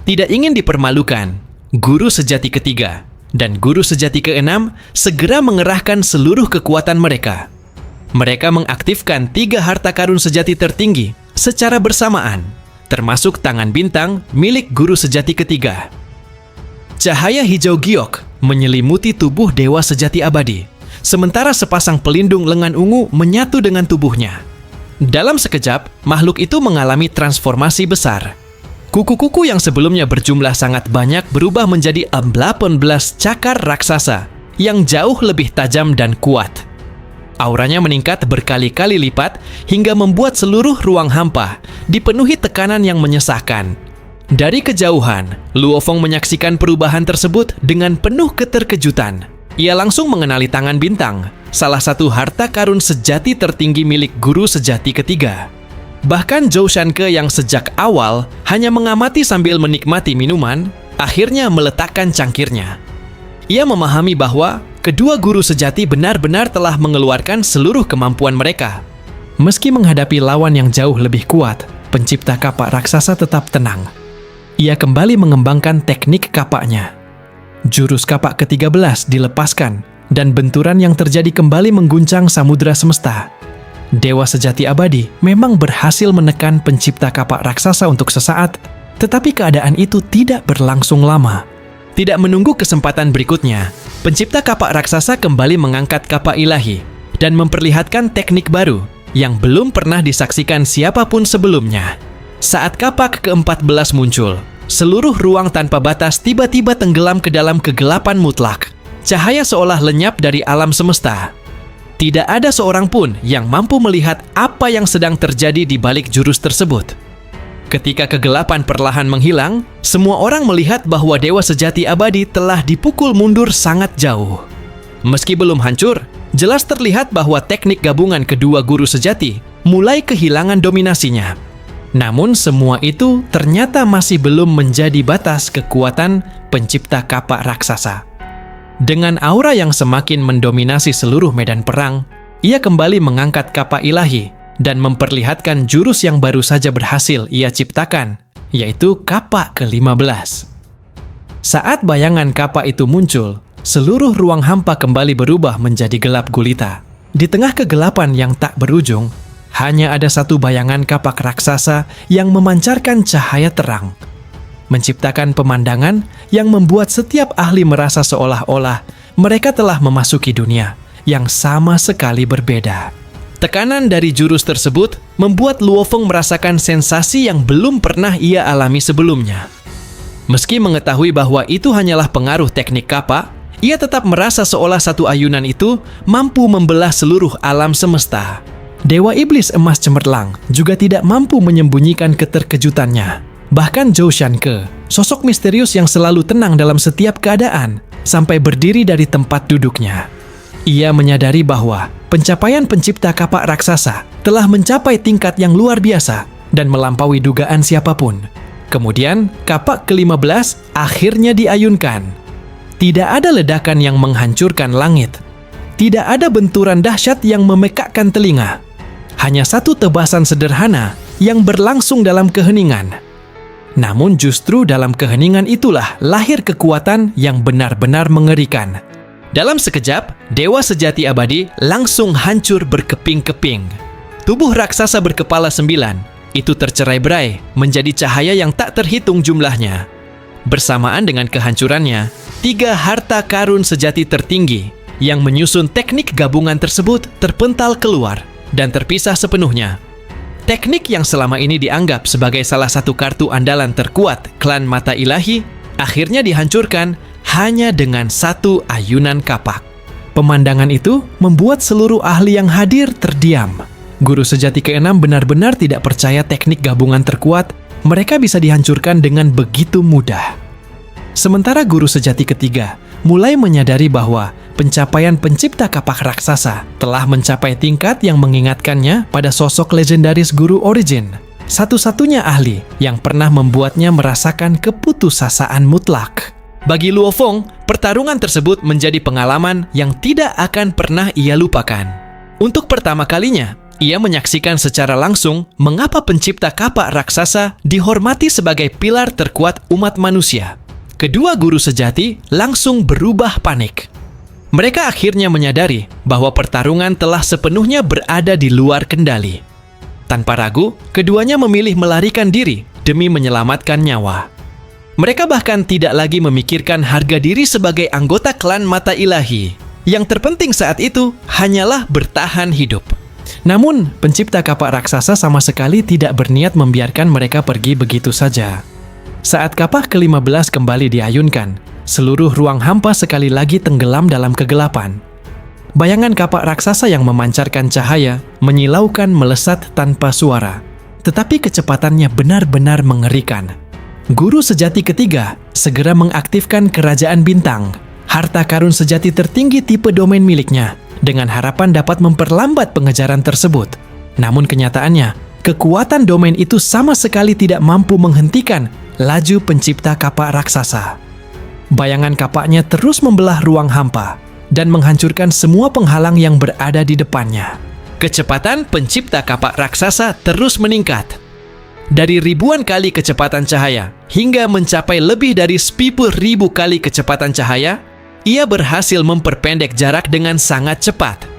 Tidak ingin dipermalukan, guru sejati ketiga dan guru sejati keenam segera mengerahkan seluruh kekuatan mereka. Mereka mengaktifkan 3 harta karun sejati tertinggi secara bersamaan, termasuk tangan bintang milik guru sejati ketiga. Cahaya hijau giok menyelimuti tubuh dewa sejati abadi, sementara sepasang pelindung lengan ungu menyatu dengan tubuhnya. Dalam sekejap, makhluk itu mengalami transformasi besar. Kuku-kuku yang sebelumnya berjumlah sangat banyak berubah menjadi 18 cakar raksasa yang jauh lebih tajam dan kuat. Auranya meningkat berkali-kali lipat hingga membuat seluruh ruang hampa dipenuhi tekanan yang menyesakkan. Dari kejauhan, Luo Feng menyaksikan perubahan tersebut dengan penuh keterkejutan. Ia langsung mengenali tangan bintang, salah satu harta karun sejati tertinggi milik guru sejati ketiga. Bahkan Zhou Shanke yang sejak awal hanya mengamati sambil menikmati minuman, akhirnya meletakkan cangkirnya. Ia memahami bahwa kedua guru sejati benar-benar telah mengeluarkan seluruh kemampuan mereka. Meski menghadapi lawan yang jauh lebih kuat, pencipta kapak raksasa tetap tenang. Ia kembali mengembangkan teknik kapaknya. Jurus kapak ke-13 dilepaskan, dan benturan yang terjadi kembali mengguncang samudera semesta. Dewa sejati abadi memang berhasil menekan pencipta kapak raksasa untuk sesaat, tetapi keadaan itu tidak berlangsung lama. Tidak menunggu kesempatan berikutnya, pencipta kapak raksasa kembali mengangkat kapak ilahi dan memperlihatkan teknik baru yang belum pernah disaksikan siapapun sebelumnya. Saat kapak ke-14 muncul, seluruh ruang tanpa batas tiba-tiba tenggelam ke dalam kegelapan mutlak. Cahaya seolah lenyap dari alam semesta. Tidak ada seorang pun yang mampu melihat apa yang sedang terjadi di balik jurus tersebut. Ketika kegelapan perlahan menghilang, semua orang melihat bahwa dewa sejati abadi telah dipukul mundur sangat jauh. Meski belum hancur, jelas terlihat bahwa teknik gabungan kedua guru sejati mulai kehilangan dominasinya. Namun semua itu ternyata masih belum menjadi batas kekuatan pencipta kapak raksasa. Dengan aura yang semakin mendominasi seluruh medan perang, ia kembali mengangkat kapak ilahi dan memperlihatkan jurus yang baru saja berhasil ia ciptakan, yaitu kapak ke-15. Saat bayangan kapak itu muncul, seluruh ruang hampa kembali berubah menjadi gelap gulita. Di tengah kegelapan yang tak berujung, hanya ada satu bayangan kapak raksasa yang memancarkan cahaya terang, menciptakan pemandangan yang membuat setiap ahli merasa seolah-olah mereka telah memasuki dunia yang sama sekali berbeda. Tekanan dari jurus tersebut membuat Luo Feng merasakan sensasi yang belum pernah ia alami sebelumnya. Meski mengetahui bahwa itu hanyalah pengaruh teknik kapak, ia tetap merasa seolah satu ayunan itu mampu membelah seluruh alam semesta. Dewa Iblis Emas Cemerlang juga tidak mampu menyembunyikan keterkejutannya. Bahkan Zhou Shanke, sosok misterius yang selalu tenang dalam setiap keadaan, sampai berdiri dari tempat duduknya. Ia menyadari bahwa pencapaian pencipta kapak raksasa telah mencapai tingkat yang luar biasa dan melampaui dugaan siapapun. Kemudian, kapak ke-15 akhirnya diayunkan. Tidak ada ledakan yang menghancurkan langit. Tidak ada benturan dahsyat yang memekakkan telinga. Hanya satu tebasan sederhana yang berlangsung dalam keheningan. Namun justru dalam keheningan itulah lahir kekuatan yang benar-benar mengerikan. Dalam sekejap, dewa sejati abadi langsung hancur berkeping-keping. Tubuh raksasa berkepala 9 itu tercerai-berai menjadi cahaya yang tak terhitung jumlahnya. Bersamaan dengan kehancurannya, 3 harta karun sejati tertinggi yang menyusun teknik gabungan tersebut terpental keluar dan terpisah sepenuhnya. Teknik yang selama ini dianggap sebagai salah satu kartu andalan terkuat klan mata ilahi, akhirnya dihancurkan hanya dengan satu ayunan kapak. Pemandangan itu membuat seluruh ahli yang hadir terdiam. Guru sejati ke-6 benar-benar tidak percaya teknik gabungan terkuat mereka bisa dihancurkan dengan begitu mudah. Sementara guru sejati ketiga mulai menyadari bahwa pencapaian pencipta kapak raksasa telah mencapai tingkat yang mengingatkannya pada sosok legendaris guru Origin, satu-satunya ahli yang pernah membuatnya merasakan keputusasaan mutlak. Bagi Luo Feng, pertarungan tersebut menjadi pengalaman yang tidak akan pernah ia lupakan. Untuk pertama kalinya, Ia menyaksikan secara langsung mengapa pencipta kapak raksasa dihormati sebagai pilar terkuat umat manusia. Kedua guru sejati langsung berubah panik. Mereka akhirnya menyadari bahwa pertarungan telah sepenuhnya berada di luar kendali. Tanpa ragu, keduanya memilih melarikan diri demi menyelamatkan nyawa. Mereka bahkan tidak lagi memikirkan harga diri sebagai anggota klan Mata Ilahi. Yang terpenting saat itu hanyalah bertahan hidup. Namun, pencipta kapak raksasa sama sekali tidak berniat membiarkan mereka pergi begitu saja. Saat kapak ke-15 kembali diayunkan, seluruh ruang hampa sekali lagi tenggelam dalam kegelapan. Bayangan kapak raksasa yang memancarkan cahaya menyilaukan melesat tanpa suara. Tetapi kecepatannya benar-benar mengerikan. Guru sejati ketiga segera mengaktifkan Kerajaan Bintang, harta karun sejati tertinggi tipe domain miliknya, dengan harapan dapat memperlambat pengejaran tersebut. Namun kenyataannya, kekuatan domain itu sama sekali tidak mampu menghentikan laju pencipta kapak raksasa. Bayangan kapaknya terus membelah ruang hampa dan menghancurkan semua penghalang yang berada di depannya. Kecepatan pencipta kapak raksasa terus meningkat. Dari ribuan kali kecepatan cahaya hingga mencapai lebih dari 10.000 kali kecepatan cahaya, ia berhasil memperpendek jarak dengan sangat cepat.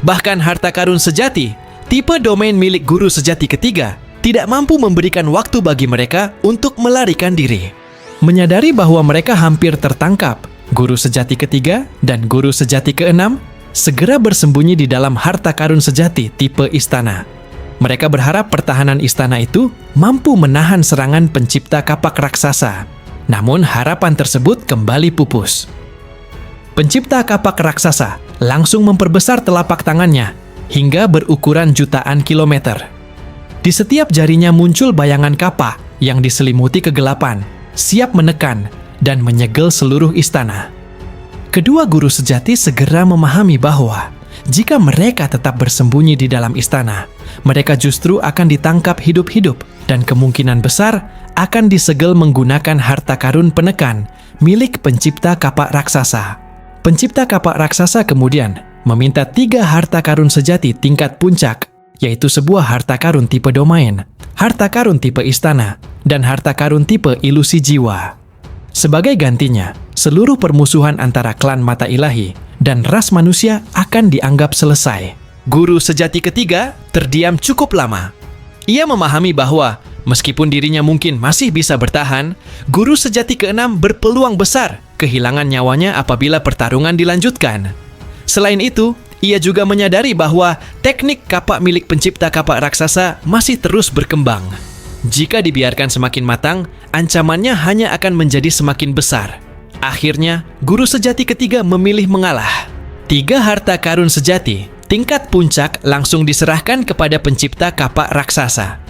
Bahkan harta karun sejati, tipe domain milik guru sejati ketiga, tidak mampu memberikan waktu bagi mereka untuk melarikan diri. Menyadari bahwa mereka hampir tertangkap, guru sejati ketiga dan guru sejati keenam segera bersembunyi di dalam harta karun sejati tipe istana. Mereka berharap pertahanan istana itu mampu menahan serangan pencipta kapak raksasa. Namun harapan tersebut kembali pupus. Pencipta kapak raksasa langsung memperbesar telapak tangannya hingga berukuran jutaan kilometer. Di setiap jarinya muncul bayangan kapak yang diselimuti kegelapan, siap menekan dan menyegel seluruh istana. Kedua guru sejati segera memahami bahwa jika mereka tetap bersembunyi di dalam istana, mereka justru akan ditangkap hidup-hidup dan kemungkinan besar akan disegel menggunakan harta karun penekan milik pencipta kapak raksasa. Pencipta kapak raksasa kemudian meminta 3 harta karun sejati tingkat puncak, yaitu sebuah harta karun tipe domain, harta karun tipe istana, dan harta karun tipe ilusi jiwa. Sebagai gantinya, seluruh permusuhan antara klan Mata Ilahi dan ras manusia akan dianggap selesai. Guru sejati ketiga terdiam cukup lama. Ia memahami bahwa meskipun dirinya mungkin masih bisa bertahan, guru sejati keenam berpeluang besar kehilangan nyawanya apabila pertarungan dilanjutkan. Selain itu, ia juga menyadari bahwa teknik kapak milik pencipta kapak raksasa masih terus berkembang. Jika dibiarkan semakin matang, ancamannya hanya akan menjadi semakin besar. Akhirnya, guru sejati ketiga memilih mengalah. 3 harta karun sejati, tingkat puncak langsung diserahkan kepada pencipta kapak raksasa.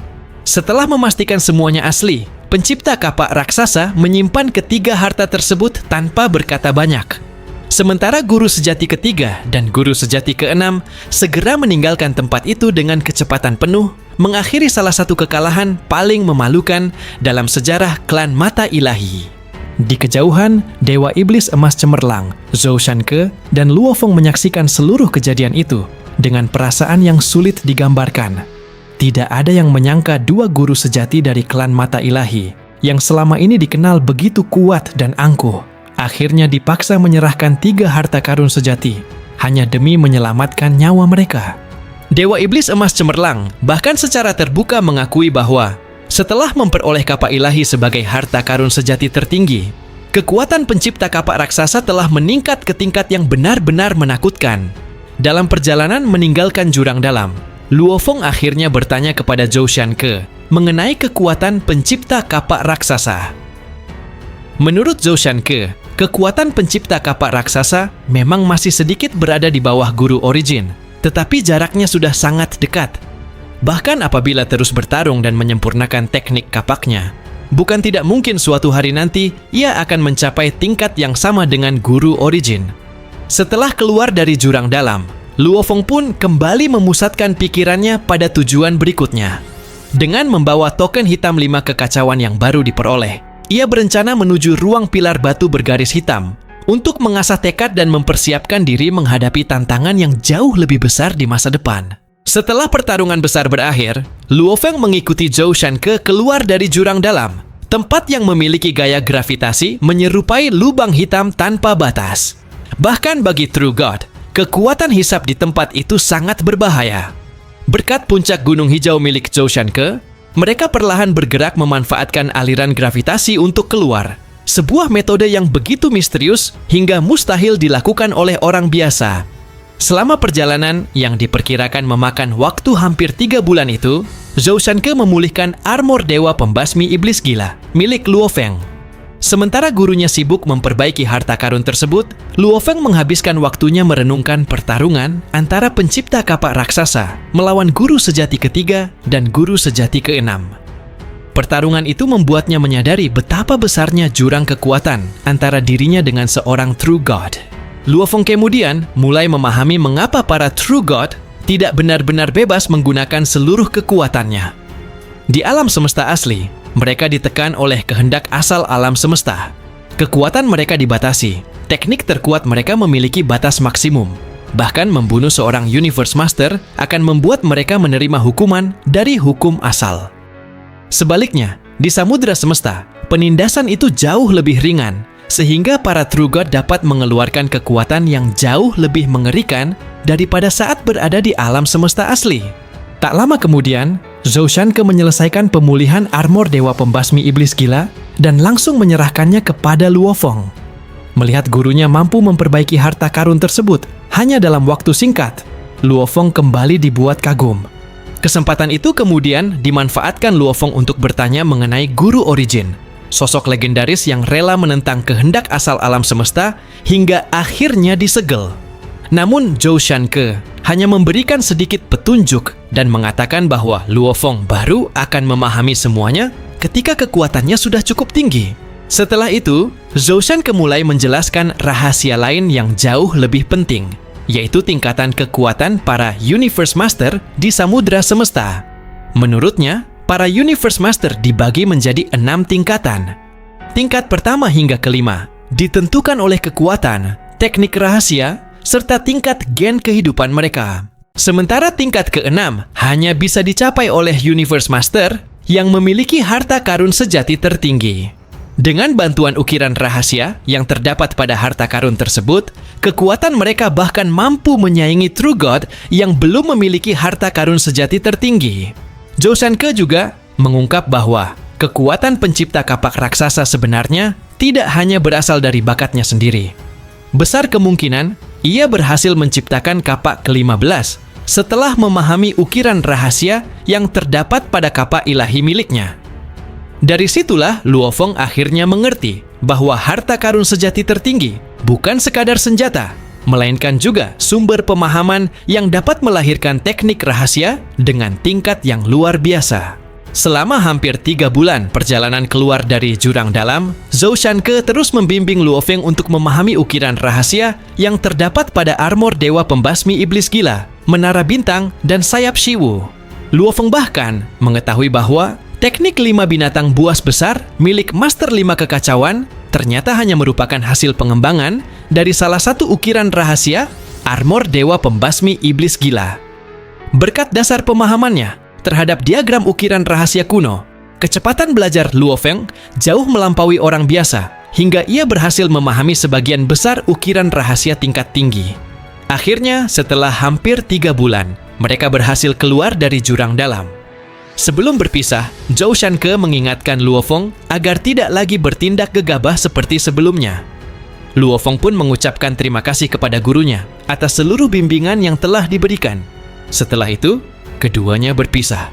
Setelah memastikan semuanya asli, pencipta kapak raksasa menyimpan ketiga harta tersebut tanpa berkata banyak. Sementara guru sejati ketiga dan guru sejati keenam segera meninggalkan tempat itu dengan kecepatan penuh, mengakhiri salah satu kekalahan paling memalukan dalam sejarah klan Mata Ilahi. Di kejauhan, Dewa Iblis Emas Cemerlang, Zhou Shanke, dan Luo Feng menyaksikan seluruh kejadian itu dengan perasaan yang sulit digambarkan. Tidak ada yang menyangka 2 guru sejati dari klan Mata Ilahi yang selama ini dikenal begitu kuat dan angkuh, akhirnya dipaksa menyerahkan 3 harta karun sejati hanya demi menyelamatkan nyawa mereka. Dewa Iblis Emas Cemerlang bahkan secara terbuka mengakui bahwa setelah memperoleh kapak ilahi sebagai harta karun sejati tertinggi, kekuatan pencipta kapak raksasa telah meningkat ke tingkat yang benar-benar menakutkan. Dalam perjalanan meninggalkan jurang dalam, Luo Feng akhirnya bertanya kepada Zhou Shanke mengenai kekuatan pencipta kapak raksasa. Menurut Zhou Shanke, kekuatan pencipta kapak raksasa memang masih sedikit berada di bawah guru origin, tetapi jaraknya sudah sangat dekat. Bahkan apabila terus bertarung dan menyempurnakan teknik kapaknya, bukan tidak mungkin suatu hari nanti ia akan mencapai tingkat yang sama dengan guru origin. Setelah keluar dari jurang dalam, Luo Feng pun kembali memusatkan pikirannya pada tujuan berikutnya. Dengan membawa token hitam 5 kekacauan yang baru diperoleh, ia berencana menuju ruang pilar batu bergaris hitam untuk mengasah tekad dan mempersiapkan diri menghadapi tantangan yang jauh lebih besar di masa depan. Setelah pertarungan besar berakhir, Luo Feng mengikuti Zhou Shanke keluar dari jurang dalam, tempat yang memiliki gaya gravitasi menyerupai lubang hitam tanpa batas. Bahkan bagi True God, kekuatan hisap di tempat itu sangat berbahaya. Berkat puncak gunung hijau milik Zhou Shanke, mereka perlahan bergerak memanfaatkan aliran gravitasi untuk keluar. Sebuah metode yang begitu misterius hingga mustahil dilakukan oleh orang biasa. Selama perjalanan yang diperkirakan memakan waktu hampir 3 bulan itu, Zhou Shanke memulihkan armor dewa pembasmi iblis gila milik Luo Feng. Sementara gurunya sibuk memperbaiki harta karun tersebut, Luo Feng menghabiskan waktunya merenungkan pertarungan antara pencipta kapak raksasa melawan guru sejati ketiga dan guru sejati keenam. Pertarungan itu membuatnya menyadari betapa besarnya jurang kekuatan antara dirinya dengan seorang True God. Luo Feng kemudian mulai memahami mengapa para True God tidak benar-benar bebas menggunakan seluruh kekuatannya. Di alam semesta asli, mereka ditekan oleh kehendak asal alam semesta. Kekuatan mereka dibatasi. Teknik terkuat mereka memiliki batas maksimum. Bahkan membunuh seorang Universe Master akan membuat mereka menerima hukuman dari hukum asal. Sebaliknya, di samudera semesta, penindasan itu jauh lebih ringan, sehingga para True God dapat mengeluarkan kekuatan yang jauh lebih mengerikan daripada saat berada di alam semesta asli. Tak lama kemudian, Zhou Shanke menyelesaikan pemulihan armor dewa pembasmi iblis gila dan langsung menyerahkannya kepada Luo Feng. Melihat gurunya mampu memperbaiki harta karun tersebut hanya dalam waktu singkat, Luo Feng kembali dibuat kagum. Kesempatan itu kemudian dimanfaatkan Luo Feng untuk bertanya mengenai Guru Origin, sosok legendaris yang rela menentang kehendak asal alam semesta hingga akhirnya disegel. Namun Zhou Shanke hanya memberikan sedikit petunjuk dan mengatakan bahwa Luo Feng baru akan memahami semuanya ketika kekuatannya sudah cukup tinggi. Setelah itu, Zhou Shanke mulai menjelaskan rahasia lain yang jauh lebih penting, yaitu tingkatan kekuatan para Universe Master di samudera semesta. Menurutnya, para Universe Master dibagi menjadi 6 tingkatan. Tingkat pertama hingga kelima ditentukan oleh kekuatan, teknik rahasia, serta tingkat gen kehidupan mereka. Sementara tingkat keenam hanya bisa dicapai oleh Universe Master yang memiliki harta karun sejati tertinggi. Dengan bantuan ukiran rahasia yang terdapat pada harta karun tersebut, kekuatan mereka bahkan mampu menyaingi True God yang belum memiliki harta karun sejati tertinggi. Zhou Shanke juga mengungkap bahwa kekuatan pencipta kapak raksasa sebenarnya tidak hanya berasal dari bakatnya sendiri. Besar kemungkinan ia berhasil menciptakan kapak ke-15 setelah memahami ukiran rahasia yang terdapat pada kapak ilahi miliknya. Dari situlah Luo Feng akhirnya mengerti bahwa harta karun sejati tertinggi bukan sekadar senjata, melainkan juga sumber pemahaman yang dapat melahirkan teknik rahasia dengan tingkat yang luar biasa. Selama hampir 3 bulan perjalanan keluar dari jurang dalam, Zhou Shanke terus membimbing Luo Feng untuk memahami ukiran rahasia yang terdapat pada armor dewa pembasmi iblis gila, menara bintang, dan sayap Shiwu. Luo Feng bahkan mengetahui bahwa teknik 5 binatang buas besar milik Master 5 Kekacauan ternyata hanya merupakan hasil pengembangan dari salah satu ukiran rahasia armor dewa pembasmi iblis gila. Berkat dasar pemahamannya terhadap diagram ukiran rahasia kuno, kecepatan belajar Luo Feng jauh melampaui orang biasa hingga ia berhasil memahami sebagian besar ukiran rahasia tingkat tinggi. Akhirnya, setelah hampir 3 bulan, mereka berhasil keluar dari jurang dalam. Sebelum berpisah, Zhou Shanke mengingatkan Luo Feng agar tidak lagi bertindak gegabah seperti sebelumnya. Luo Feng pun mengucapkan terima kasih kepada gurunya atas seluruh bimbingan yang telah diberikan. Setelah itu, keduanya berpisah.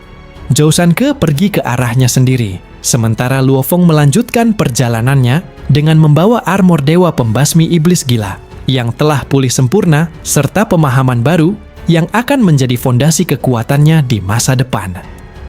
Zhou Shanke pergi ke arahnya sendiri, sementara Luo Feng melanjutkan perjalanannya dengan membawa armor dewa pembasmi iblis gila yang telah pulih sempurna serta pemahaman baru yang akan menjadi fondasi kekuatannya di masa depan.